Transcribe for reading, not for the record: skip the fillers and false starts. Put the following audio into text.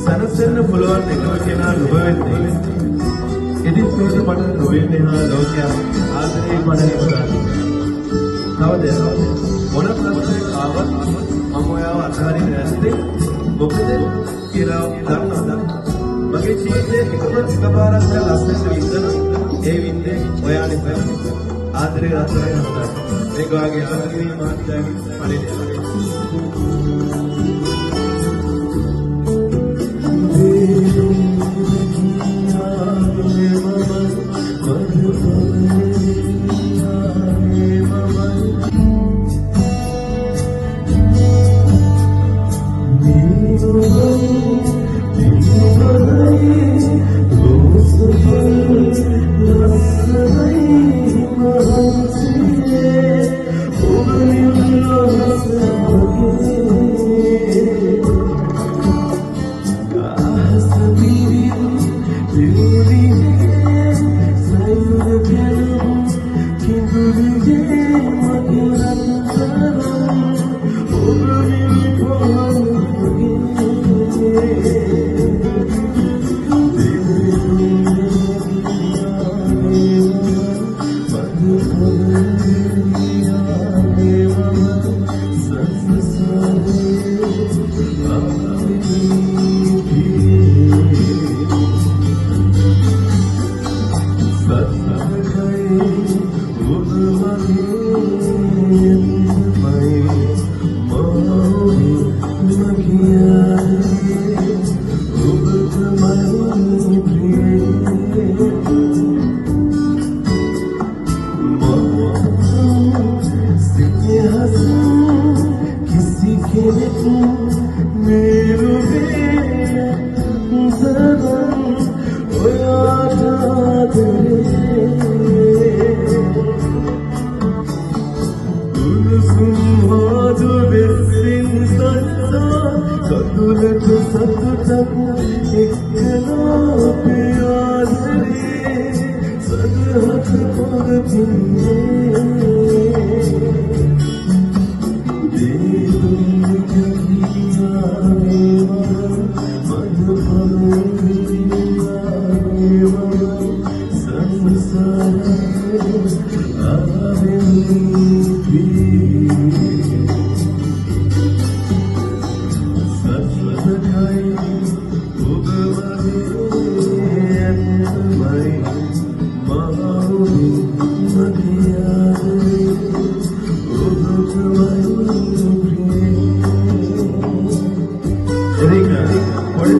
සනසෙන්න පුළුවන් එකම කෙනා ඔබ වෙන්නේ. ඉතින් මේක මට නොවෙන්නේ හා ලෝකයා ආදරේ මඩේ උදාහරණ. තවද මොන ප්‍රශ්නයක් ආවත් මම ඔයාව අතහරින්නේ නැත්තේ මොකද කියලා දන්නවද? මගේ ජීවිතේ එකපාරක් ලස්සනට විඳන ඒ විඳේ ඔයා නිසා ආදරේ රසය හදා. මේක වාගේ ආදරේ මාත්‍යාගේ පරිදි. Thank you.